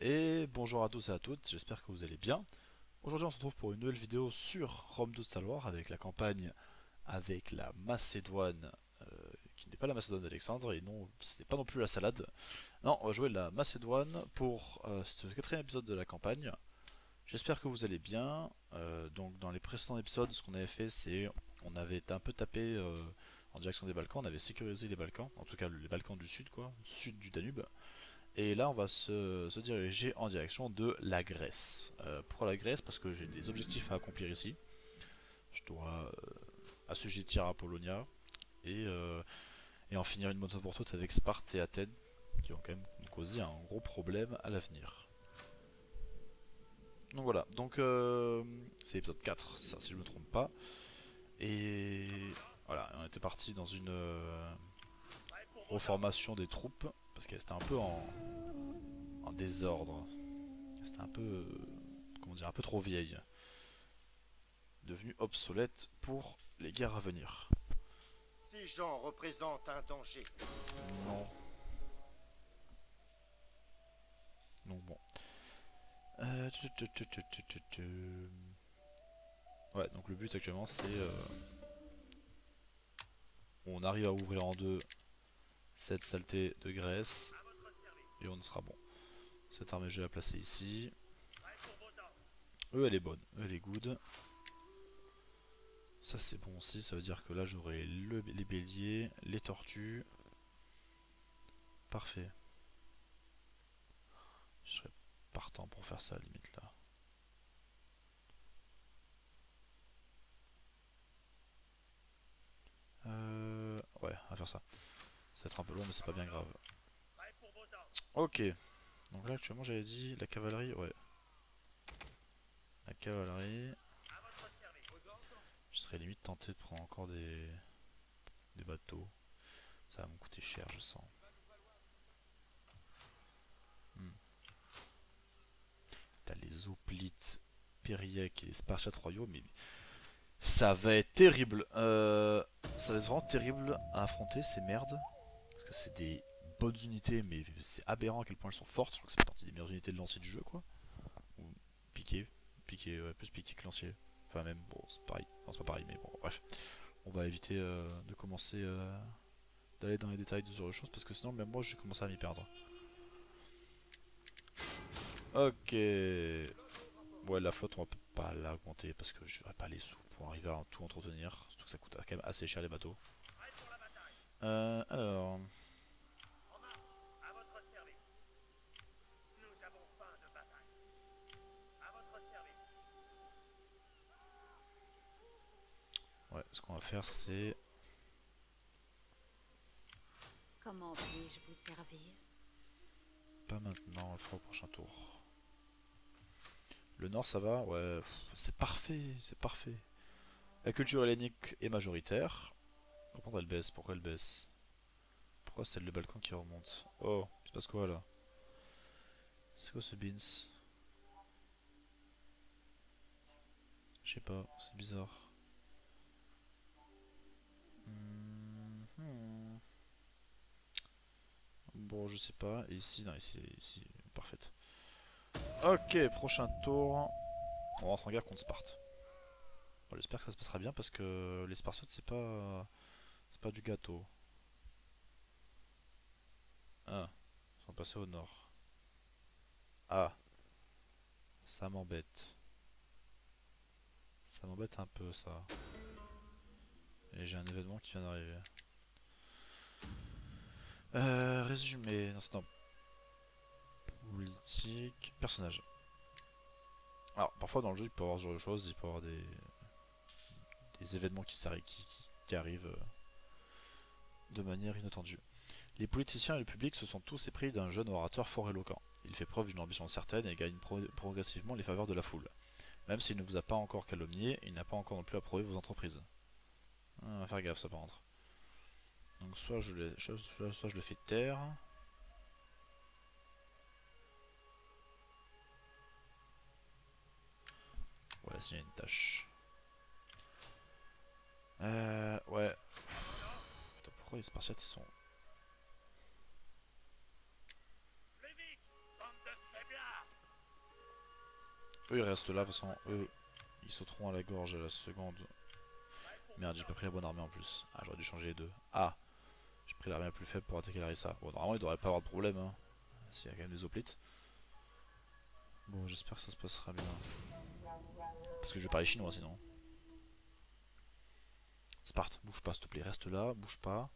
Et bonjour à tous et à toutes, j'espère que vous allez bien. Aujourd'hui on se retrouve pour une nouvelle vidéo sur Rome de Star Wars avec la campagne avec la Macédoine, qui n'est pas la Macédoine d'Alexandre et non, ce n'est pas non plus la salade. Non, on va jouer la Macédoine pour ce quatrième épisode de la campagne. J'espère que vous allez bien. Donc dans les précédents épisodes, ce qu'on avait fait c'est on avait été un peu tapé en direction des Balkans, on avait sécurisé les Balkans, en tout cas les Balkans du sud quoi, sud du Danube. Et là, on va se diriger en direction de la Grèce. Pourquoi la Grèce? Parce que j'ai des objectifs à accomplir ici. Je dois assujettir à Apollonia et en finir une bonne fois pour toutes avec Sparte et Athènes, qui vont quand même me causer un gros problème à l'avenir. Donc voilà, donc c'est l'épisode 4, ça, si je ne me trompe pas. Et voilà, on était parti dans une reformation des troupes, parce qu'elles étaient un peu en désordre. C'était un peu, comment dire, un peu trop vieille, devenue obsolète pour les guerres à venir. Ces gens représentent un danger. Non. Donc bon. Ouais, donc le but actuellement c'est on arrive à ouvrir en deux cette saleté de Grèce et on sera bon. Cette armée je vais la placer ici. Eux elle est bonne, eux elle est good. Ça c'est bon aussi, ça veut dire que là j'aurai les béliers, les tortues. Parfait. Je serais partant pour faire ça à la limite là. Ouais, on va faire ça. Ça va être un peu long mais c'est pas bien grave. Ok. Donc là actuellement j'avais dit la cavalerie, ouais. La cavalerie. Je serais limite tenté de prendre encore des bateaux. Ça va me coûter cher je sens. Hmm. T'as les hoplites, Périaques et les Spartiates royaux, mais ça va être terrible. Ça va être vraiment terrible à affronter ces merdes. Parce que c'est des bonnes unités, mais c'est aberrant à quel point elles sont fortes. Je crois que c'est partie des meilleures unités de lancier du jeu, quoi. Ou piqué. Piqué, ouais, plus piqué que lancier. Enfin, même, bon, c'est pareil. Enfin, c'est pas pareil, mais bon, bref. On va éviter de commencer d'aller dans les détails de ce genre de choses, parce que sinon, même moi, je vais commencer à m'y perdre. Ok. Ouais, la flotte, on va pas l'augmenter, parce que j'aurais pas les sous pour arriver à tout entretenir. Surtout que ça coûte quand même assez cher les bateaux. Alors. Ouais, ce qu'on va faire, c'est. Comment puis-je vous servir? Pas maintenant, on le fera au prochain tour. Le nord, ça va? Ouais, c'est parfait, c'est parfait. La culture hellénique est majoritaire. Par contre, elle baisse. Pourquoi elle baisse? Pourquoi c'est le Balkan qui remonte? Oh, il se passe quoi là? C'est quoi ce beans? Je sais pas, c'est bizarre. Hmm. Bon, je sais pas. Et ici, non, ici, parfaite. Ok, prochain tour. On rentre en guerre contre Sparte. Bon, j'espère que ça se passera bien parce que les Spartiates, c'est pas du gâteau. Ah, ils sont passés au nord. Ah, ça m'embête. Ça m'embête un peu ça. Et j'ai un événement qui vient d'arriver. Résumé. Non, c'est non. Politique. Personnage. Alors, parfois dans le jeu, il peut y avoir ce genre de choses. Il peut y avoir des événements qui arrivent de manière inattendue. Les politiciens et le public se sont tous épris d'un jeune orateur fort éloquent. Il fait preuve d'une ambition certaine et gagne progressivement les faveurs de la foule. Même s'il ne vous a pas encore calomnié, il n'a pas encore non plus approuvé vos entreprises. On va faire gaffe ça par contre. Donc soit soit je le fais taire. Voilà, s'il y a une tâche. Ouais. Putain, pourquoi les Spartiates ils sont... Eux ils restent là, de toute façon eux ils sauteront à la gorge à la seconde. Merde, j'ai pas pris la bonne armée en plus. Ah, j'aurais dû changer les deux. Ah, j'ai pris l'armée la plus faible pour attaquer Larissa. Bon, normalement il devrait pas avoir de problème hein. S'il y a quand même des hoplites. Bon, j'espère que ça se passera bien. Parce que je vais parler chinois sinon. Sparte, bouge pas s'il te plaît, reste là, bouge pas.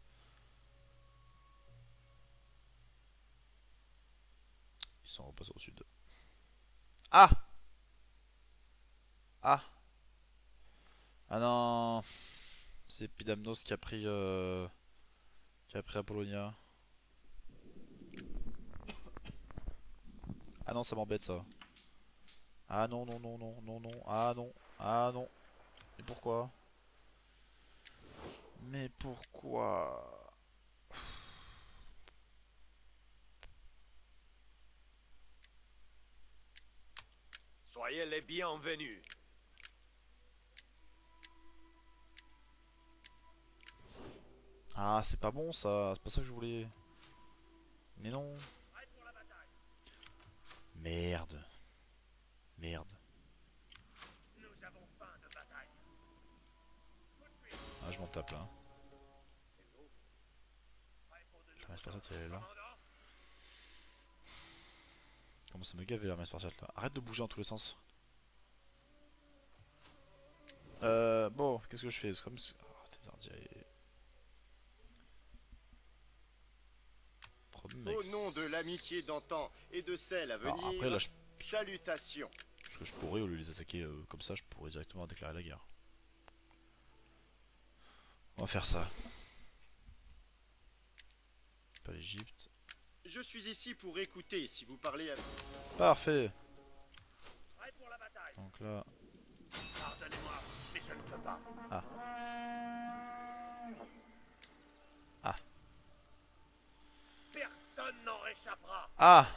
Ils sont repassés au sud. Ah! Ah! Ah non! C'est Epidamnos qui a pris Apollonia. Ah non, ça m'embête ça. Ah non, non, non, non, non, non. Ah non, ah non. Mais pourquoi? Mais pourquoi? Soyez les bienvenus. Ah, c'est pas bon ça. C'est pas ça que je voulais. Mais non. Merde. Merde. Ah, je m'en tape là. La spartiate elle est là. Comment ça me gave la spartiate là? Arrête de bouger dans tous les sens. Bon, qu'est-ce que je fais? C'est comme. Oh, tes ardiers. Au nom de l'amitié d'antan et de celle à venir, après là, salutations. ce que je pourrais, au lieu de les attaquer comme ça, je pourrais directement déclarer la guerre. On va faire ça. Pas l'Egypte. Je suis ici pour écouter si vous parlez à... Parfait. Donc là... Pardonnez-moi, mais je ne peux pas. Ah. Ah. Personne n'en réchappera. Ah.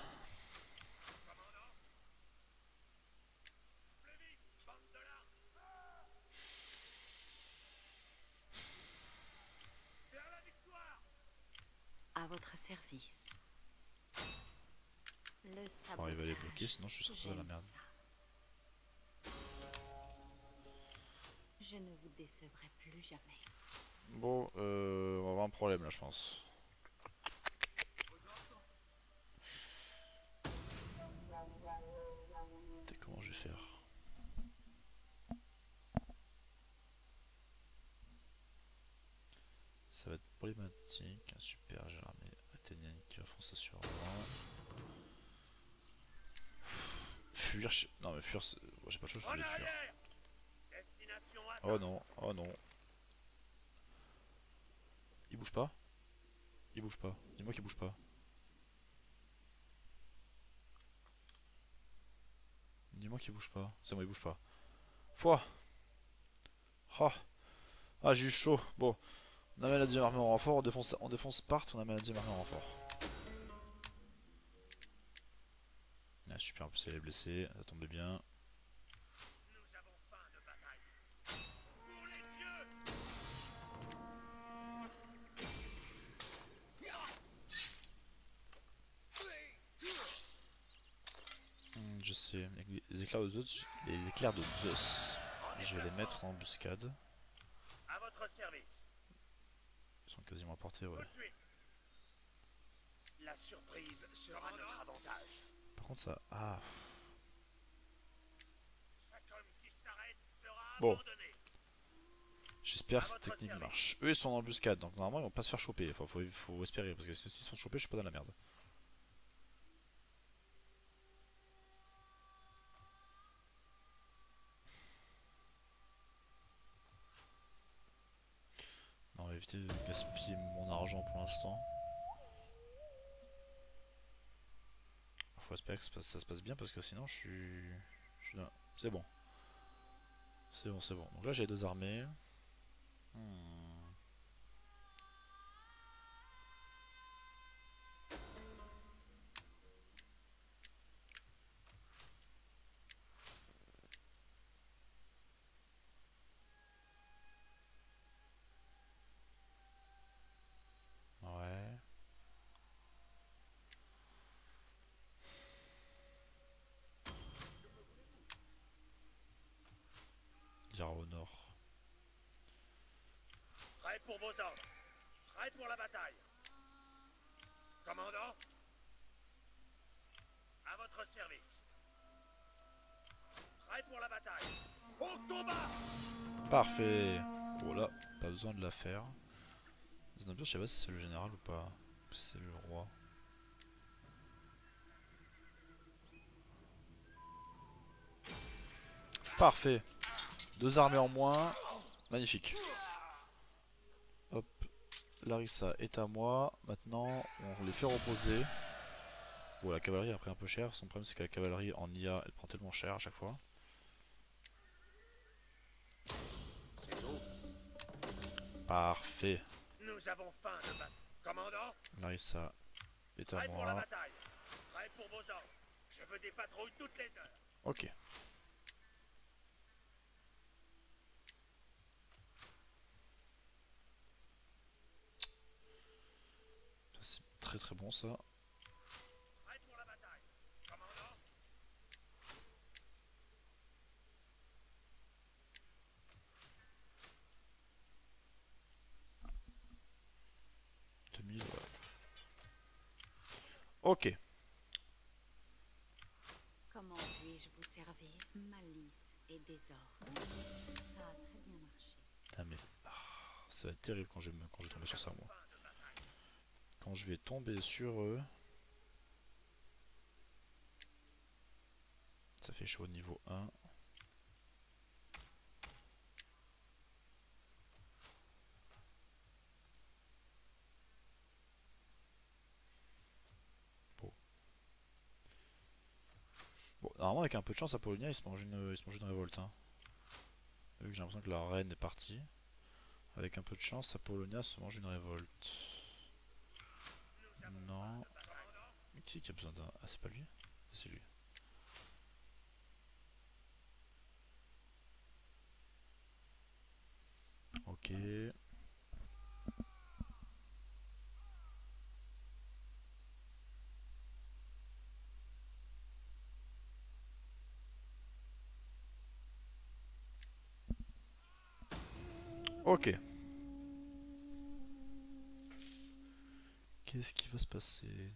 À votre service. Le sabotage. Bon, il va les bloquer, sinon je suis sorti de la merde. Ça. Je ne vous décevrai plus jamais. Bon, on va avoir un problème là, je pense. Comment je vais faire? Ça va être problématique. Super, j'ai l'armée athénienne qui va foncer sur moi. Fuir, non mais fuir, j'ai pas le choix, je voulais fuir. Oh non, oh non. Il bouge pas? Il bouge pas. Dis-moi qu'il bouge pas. Dis-moi qu'il bouge pas. C'est bon, il bouge pas. Foi. Oh. Ah, j'ai eu chaud. Bon. On amène la 10ème armée en renfort, on défonce Sparte, on amène la 10ème armée en renfort. Ah, super, en plus elle est blessée, ça tombait bien. Je sais, les éclairs de Zeus, je vais les mettre en embuscade. À votre service. Ils sont quasiment à portée, ouais. La surprise sera notre avantage. Par contre ça... Ah. Chaque homme qui s'arrête sera Bon. abandonné. J'espère que cette technique marche. Eux ils sont en embuscade, donc normalement ils vont pas se faire choper. Enfin, faut espérer, parce que s'ils sont chopés, je suis pas dans la merde. Non, on va éviter de gaspiller mon argent pour l'instant. Faut espérer que ça se passe bien parce que sinon je suis là. C'est bon. C'est bon, c'est bon. Donc là j'ai 2 armées. Ouais. pour vos ordres. Prêt pour la bataille. Commandant, à votre service. Prêt pour la bataille. Au combat! Parfait. Voilà, pas besoin de la faire. Zenobia, je sais pas si c'est le général ou pas. Ou si c'est le roi. Parfait. 2 armées en moins. Magnifique. Hop. Larissa est à moi. Maintenant, on les fait reposer. Bon, la cavalerie a pris un peu cher. Son problème, c'est que la cavalerie en IA, elle prend tellement cher à chaque fois. C'est tout. Parfait. Nous avons faim de battre. Commandant, Larissa est à prêt pour la moi. bataille. Prêt pour vos ordres. Je veux des patrouilles toutes les heures. Ok. Ça, c'est très très bon ça. Prêt pour la bataille. Commandant, 2000, ouais. Ok. Comment puis-je vous servir? Malice et désordre. Ça a très bien marché. Ah mais ça va être terrible quand je vais tomber sur ça moi. Quand je vais tomber sur eux. Ça fait chaud au niveau 1. Bon. Bon, normalement avec un peu de chance Apollonia il se mange une révolte. Hein. Vu que j'ai l'impression que la reine est partie. Avec un peu de chance Apollonia se mange une révolte. Non. Mais qui c'est qui a besoin d'un... Ah c'est pas lui? C'est lui. Ok. Ok. Qu'est-ce qui va se passer?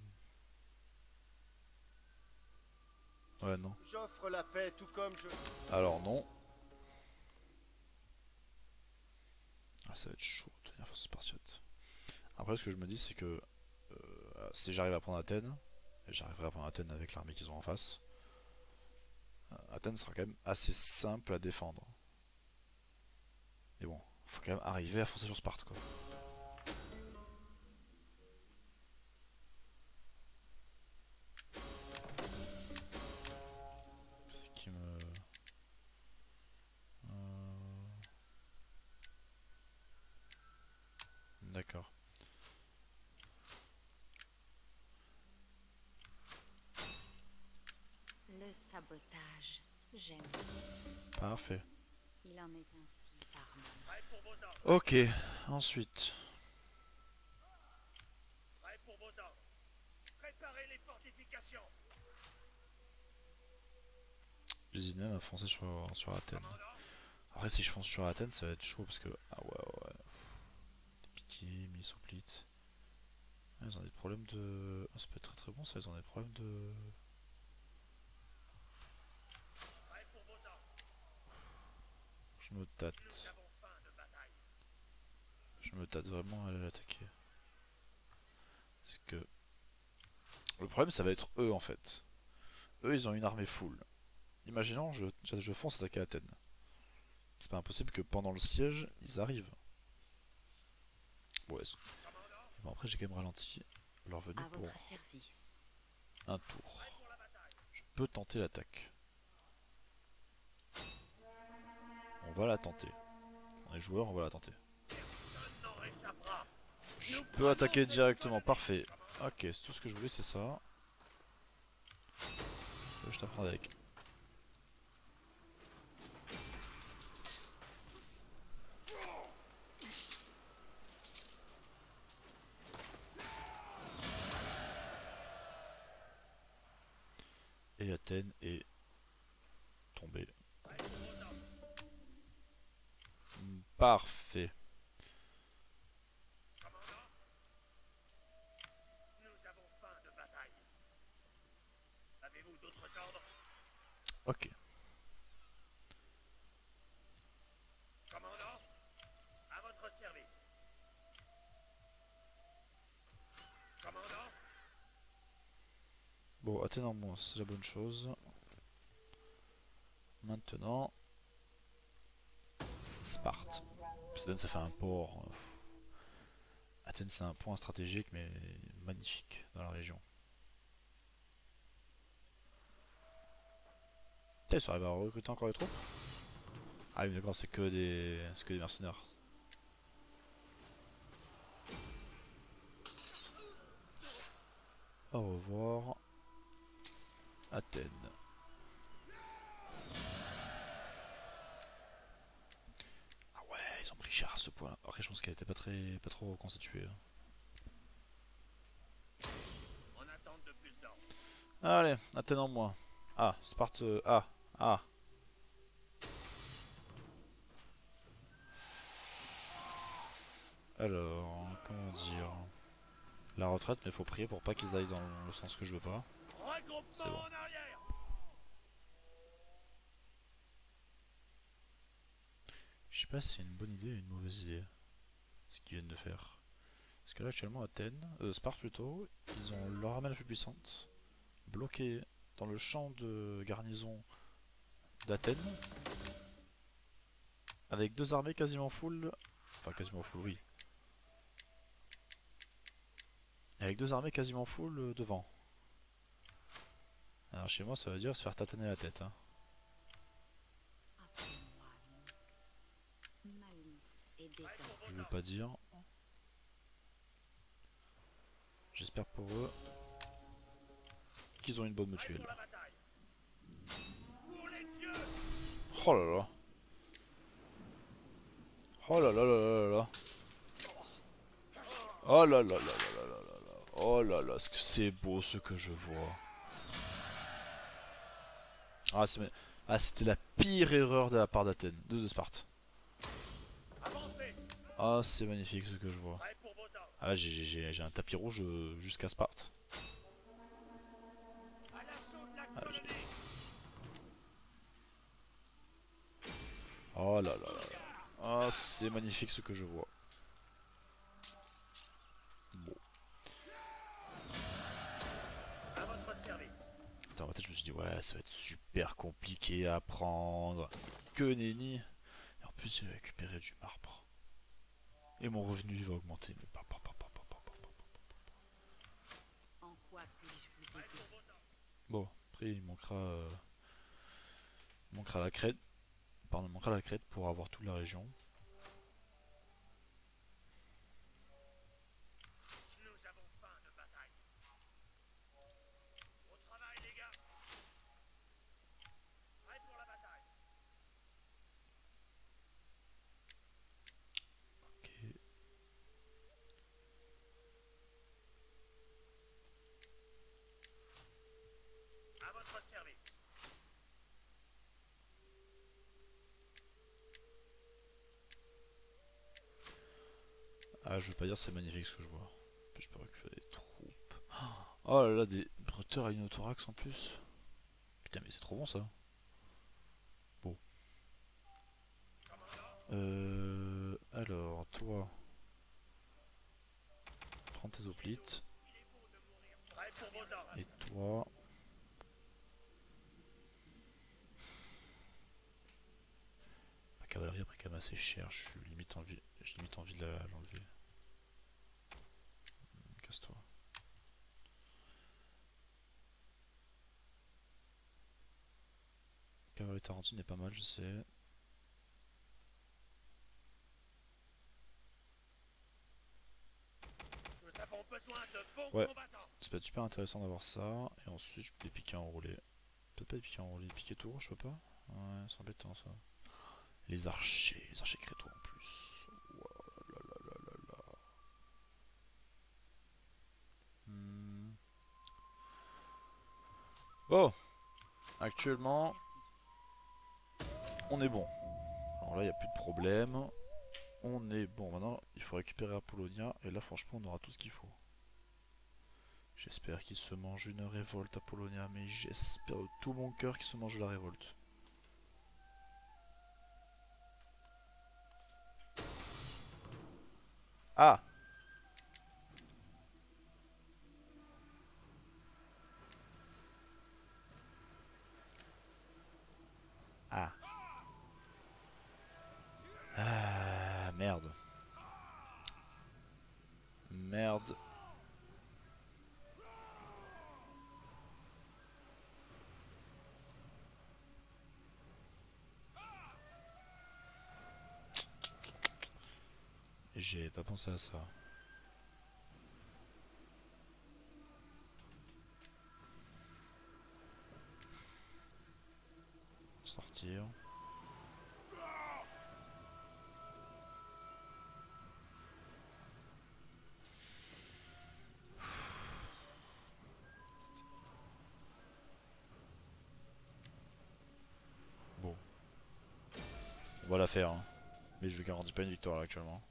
Ouais, non. J'offre la paix tout comme je... Alors non. Ah, ça va être chaud, tenir force spartiate. Après, ce que je me dis, c'est que si j'arrive à prendre Athènes, et j'arriverai à prendre Athènes avec l'armée qu'ils ont en face, Athènes sera quand même assez simple à défendre. Mais bon, faut quand même arriver à foncer sur Sparte, quoi. C'est qui me... D'accord. Le sabotage, j'aime. Parfait. Il en est ainsi par moi. prêt pour vos ordres. Ok, ensuite. Prêt pour vos ordres. Préparez les fortifications. J'hésite même à foncer sur Athènes. Après, si je fonce sur Athènes, ça va être chaud parce que. Ah ouais. Des piquets, mis hoplites. Ah, ils ont des problèmes de. Ah, ça peut être très très bon ça, ils ont des problèmes de. Prêt pour vos ordres. Je me tâte. Nous avons faim de bataille. Je me tâte vraiment à aller l'attaquer. Parce que. Le problème, ça va être eux en fait. Eux, ils ont une armée full. Imaginons, je fonce attaquer Athènes. C'est pas impossible que pendant le siège, ils arrivent. Ouais, bon, après, j'ai quand même ralenti leur venue À pour votre service. un tour. Je peux tenter l'attaque. On va la tenter. On est joueur, on va la tenter. Personne n'en réchappera. Je peux attaquer directement, parfait. Ok, c'est tout ce que je voulais, c'est ça. Je t'apprends avec. Et Athènes est tombée. Parfait. Avez-vous d'autres ordres? Ok. Commandant, à votre service. Commandant, Bon, Athènes en moins, c'est la bonne chose. Maintenant, Sparte. Athènes, ça fait un port. Athènes, c'est un point stratégique, mais magnifique dans la région. Putain, ils sont arrivés à recruter encore les troupes? Ah oui, d'accord, c'est que des mercenaires. Au revoir, Athènes. Ah ouais, ils ont pris cher à ce point. Après, je pense qu'elle était pas trop constituée. en attente de plus d'ordres. Allez, Athènes en moins. Ah, Sparte. Ah, ah. Alors, comment dire? La retraite, mais faut prier pour pas qu'ils aillent dans le sens que je veux pas. C'est Regroupement bon. en arrière. Je sais pas si c'est une bonne idée ou une mauvaise idée, ce qu'ils viennent de faire. Parce que là, actuellement, Athènes, Sparte plutôt, ils ont leur armée la plus puissante, bloquée dans le champ de garnison d'Athènes, avec deux armées quasiment full. Enfin, quasiment full, oui. Avec deux armées quasiment full devant. Alors, chez moi, ça veut dire se faire tataner la tête. Hein. Appelez-moi Nyx. Malice et désordre. Je veux pas dire. J'espère pour eux qu'ils ont une bonne mutuelle. Pour la bataille. Pour les dieux. Oh là là. Oh là là là là là là. Oh là là là là là là là là. Oh là là, ce que c'est beau ce que je vois. Ah, c'était la pire erreur de la part d'Athènes, de Sparte. Avancez. Ah, c'est magnifique ce que je vois. Prêt pour vos ordres. Ah, j'ai un tapis rouge jusqu'à Sparte. À l'assaut de la Ah, colonie. oh là là là là. Ah, c'est magnifique ce que je vois. Bon. À votre service. Dans ma tête, je me suis dit, ouais, ça va être super compliqué à prendre. Que nenni. Et en plus, j'ai récupéré du marbre. Et mon revenu il va augmenter. Mais En quoi puis-je vous Prêt aider? pour vos ordres. bon, après, il manquera la crête. Pardon, il manquera la crête pour avoir toute la région. Nous avons faim de bataille. Au travail, les gars. Prêt pour la bataille. Ok. À votre service. Ah, je veux pas dire c'est magnifique ce que je vois. En plus, je peux récupérer des troupes. Oh là là, des breuteurs à inothorax en plus. Putain, mais c'est trop bon ça. Bon. Alors, toi. Prends tes hoplites. Prêt pour vos ordres. Et toi. La cavalerie a pris quand même assez cher. J'ai limite envie de l'enlever. Casse-toi. Cavalerie tarentine est pas mal, je sais. Nous avons besoin de bons Ouais. combattants. Ça peut être super intéressant d'avoir ça. Et ensuite, je peux les piquer en roulé. Peut-être pas les piquer en roulé, les piquer tout, je sais pas. Ouais, c'est embêtant ça. Les archers crétois en plus. Ouah, là là là là là. Hmm. Bon, actuellement, on est bon. Alors là, il n'y a plus de problème. On est bon. Maintenant, il faut récupérer Apollonia. Et là, franchement, on aura tout ce qu'il faut. J'espère qu'il se mange une révolte à Polonia, mais j'espère de tout mon cœur qu'il se mange la révolte. Ah! Ah. Ah, merde. Merde. J'ai pas pensé à ça. Sortir. Bon. On va la faire, hein. Mais je garantis pas une victoire là actuellement.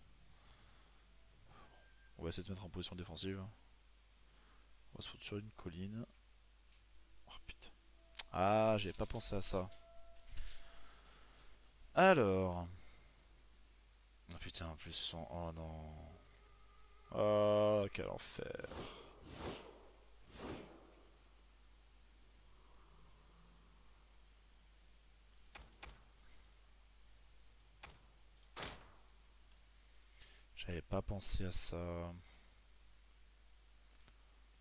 On va essayer de se mettre en position défensive. On va se foutre sur une colline. Oh putain. Ah, j'ai pas pensé à ça. Alors. Oh putain, en plus son. Oh non. Oh, quel enfer. J'avais pas pensé à ça.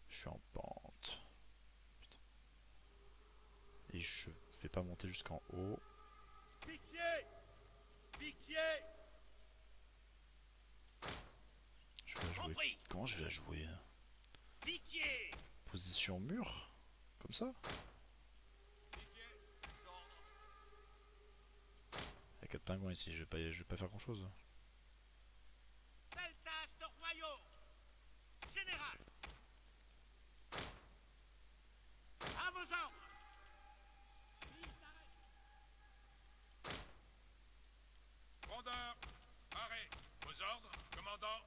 Je suis en pente. Putain. Et je vais pas monter jusqu'en haut. Piquier! Piquier! Je vais la jouer. Compris. Comment je vais la jouer? Piquier! Position mur? Comme ça? Il y a 4 pingouins ici, je vais pas faire grand chose. Deltas de Royaume! Général! À vos ordres! Rondeur, arrêt. Vos ordres, commandant.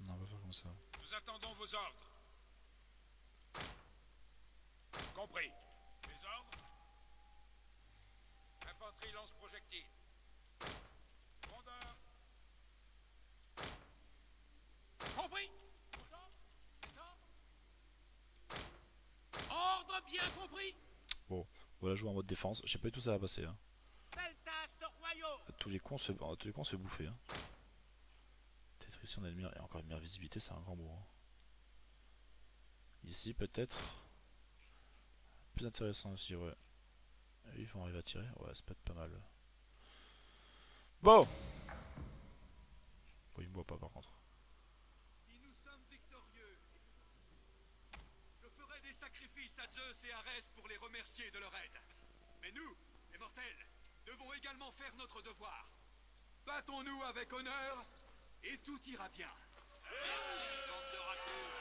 Non, on va faire comme ça. Nous attendons vos ordres. Compris. Les ordres. Infanterie lance projectile. Rondeur. Compris! Vos ordres? Les ordres? Ordre bien compris! Bon, on va la jouer en mode défense. Je sais pas du tout ça va passer. Hein. Deltas de Royaume! À tous les cons, on se fait bouffer. Hein. Peut-être ici on a une meilleure, et encore une meilleure visibilité, c'est un grand mot. Hein. Ici peut-être. Plus intéressant aussi, ouais. Ils vont arriver à tirer. Ouais, c'est pas mal. Bon! Bon, il me voit pas par contre. Si nous sommes victorieux, je ferai des sacrifices à Zeus et Arès pour les remercier de leur aide. Mais nous, les mortels, devons également faire notre devoir. Battons-nous avec honneur et tout ira bien. Merci, bande de raccoons!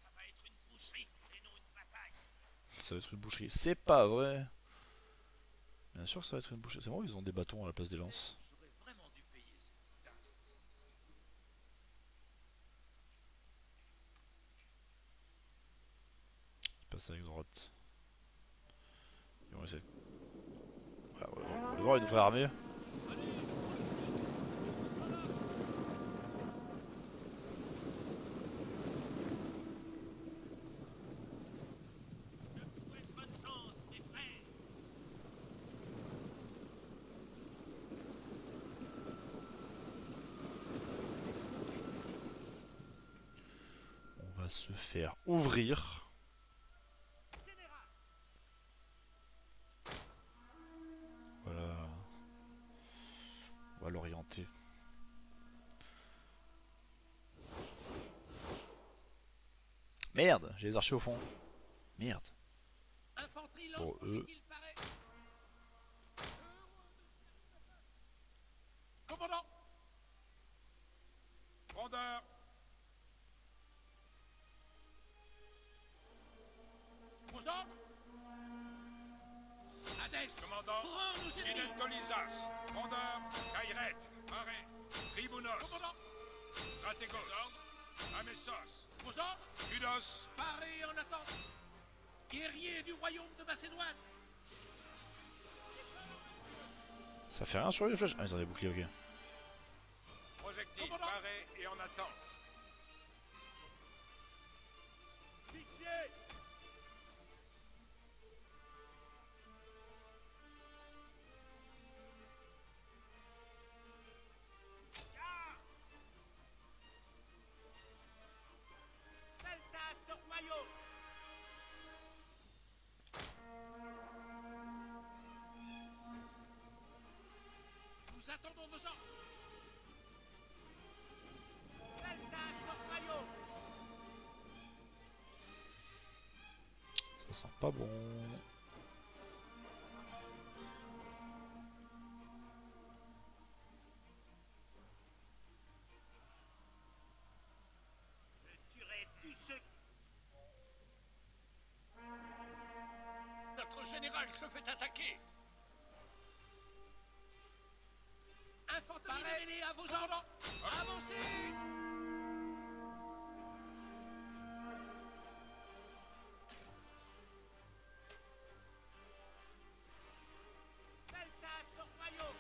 Ça va être une boucherie et non une bataille. Ça va être une boucherie. C'est pas vrai! Bien sûr que ça va être une boucherie. C'est bon, ils ont des bâtons à la place des lances. J'aurais vraiment dû payer ces putains. Ils passent avec droite. Ils vont essayer de... Voilà, on va devoir une vraie armée. Je vous souhaite bonne chance, mes frères! On va se faire ouvrir. Général! Voilà. On va l'orienter. Merde, j'ai les archers au fond. Merde. Infanterie Pour lance eux. projectile paraît. Commandant! Rondeur. Vos ordres? Hades, Commandant, prends nos ennemis. Tinentolisas, Rondeur, Kairet, Arrêt, Tribunos, Commandant, Stratégos, Amessos, vos ordres, Kudos, parez en attente. Guerriers du royaume de Macédoine. Ça fait rien sur les flèches? Ah, ils ont des boucliers, ok. projectile Commandant. paré et en attente. Piquier. Deltas de royaume. Nous attendons vos ordres. Deltas de royaume. Ça sent pas bon. Je tuerai tous ceux. Notre général se fait attaquer. Infanterie mêlée à vos ordres. Avancez. Deltas de royaume.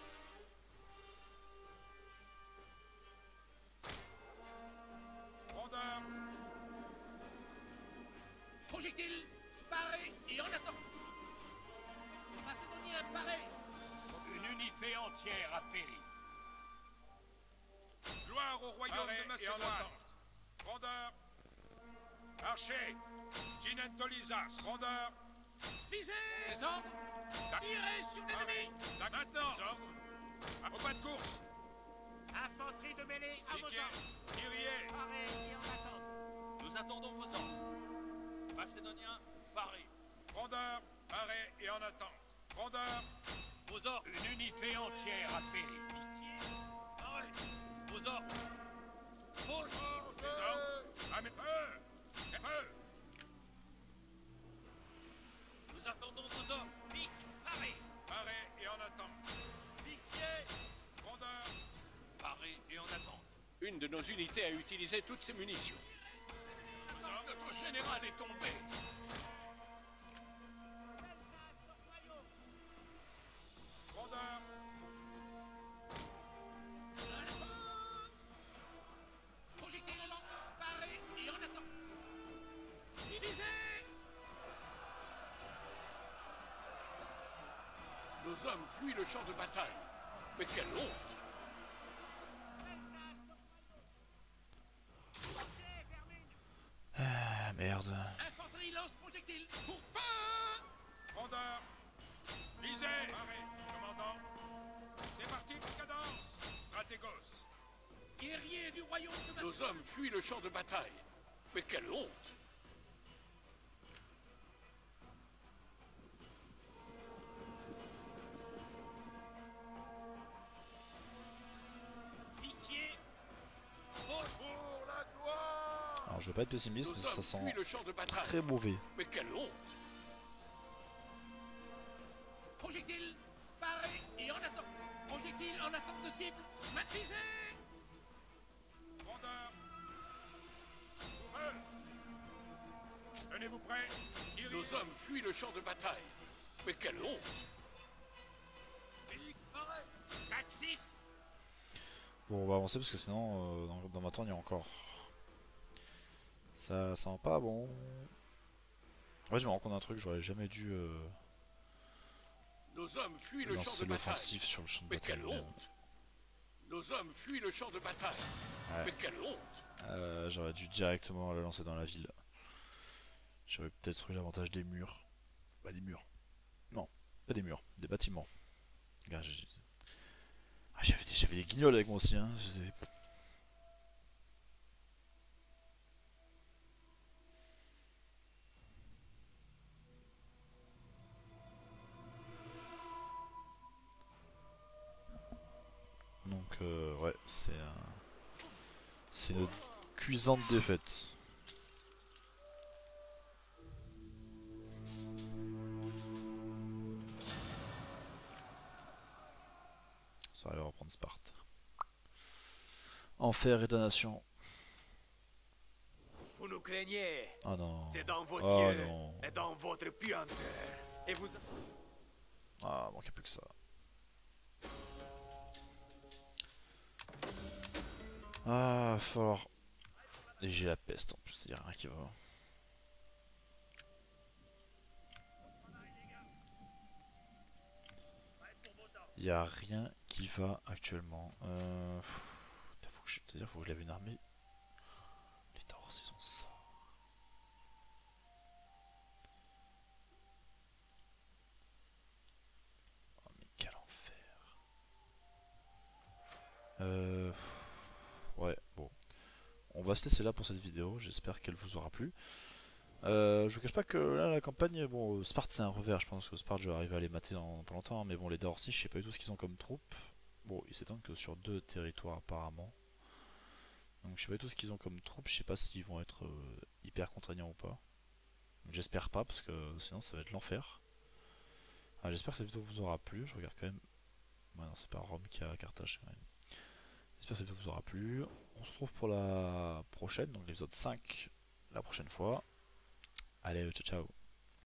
Rondeur, Projectile, paré et en attente. Macédonien, paré. Une unité entière a péri. gloire au royaume Arrêt de et en Macédoine. attente. Rondeur, Archer, Tinentolisas, Rondeur, Visez. Les ordres. Tirez sur l'ennemi. maintenant, ordre, au pas de course, Infanterie de mêlée à vos piquet, ordres. Kyrie, Paré et en attente. Nous attendons vos ordres. Macédoniens, parés. Rondeur, arrêt et en attente. Rondeur, Vos ordres. Une unité entière a péri. Parés. Vos ordres. Rouge. les ordres, à mes feu, feu, Nous attendons vos ordres. Pique. Parés. arrêt et en attente. Piquier. Rondeur, Parés et en attente. Une de nos unités a utilisé toutes ses munitions. les ordres, Notre général est tombé. Rondeur, Projectile lent, paré et en attente. Divisé. Nos hommes fuient le champ de bataille. Mais quelle honte! Ah merde. Infanterie lance projectile pour feu. Rondeur, lisez, arrêt, commandant. C'est parti pour cadence, Stratégos. Guerriers du royaume de Macédoine. Nos hommes fuient le champ de bataille. Mais quelle honte! Piquier. Pour la gloire. Alors je veux pas être pessimiste, Nos mais ça hommes sent fuient le champ de bataille. très mauvais. Mais quelle honte! Projectile, paré et en attente. Projectile en attente de cible. Maîtrisé. Rondeur, pour eux. Tenez-vous prêts, Kyrie, Nos hommes fuient le champ de bataille. Mais quelle honte! Taxis. Bon, on va avancer parce que sinon, dans ma tourne, il y a encore. Ça sent pas bon. En fait, je me rends compte d'un truc, j'aurais jamais dû Nos hommes fuient le champ lancer de bataille. l'offensive sur le champ de Mais bataille. quelle honte! Nos hommes fuient le champ de bataille. Ouais. Mais quelle honte! J'aurais dû directement la lancer dans la ville. J'aurais peut-être eu l'avantage des murs. Bah, des murs. Non, pas des murs, des bâtiments. Regarde, j'avais des guignols avec moi aussi. Hein. Donc, ouais, c'est une cuisante défaite. de Sparte. Enfer et damnation. Vous nous craignez. Oh non. C'est dans vos Oh yeux non. et dans votre puanteur. Et vous... Ah, manquait plus que ça. Ah, fort. Et j'ai la peste en plus, il n'y a rien qui va. Il n'y a rien qui va actuellement. C'est-à-dire faut que je lève une armée. Les Taurus ils ont ça. Oh mais quel enfer. Ouais, bon. On va se laisser là pour cette vidéo, j'espère qu'elle vous aura plu. Je vous cache pas que là la campagne, bon Sparte c'est un revers, je pense que Sparte je vais arriver à les mater dans pas longtemps, mais bon les Dorsi je sais pas du tout ce qu'ils ont comme troupes. Bon ils s'étendent que sur 2 territoires apparemment. Donc je sais pas du tout ce qu'ils ont comme troupes, je sais pas s'ils vont être hyper contraignants ou pas. J'espère pas parce que sinon ça va être l'enfer. Ah, j'espère que cette vidéo vous aura plu, je regarde quand même. Ouais, non c'est pas Rome qui a Carthage. Ouais. J'espère que cette vidéo vous aura plu. On se retrouve pour la prochaine, donc l'épisode 5 la prochaine fois. Allez, ciao ciao.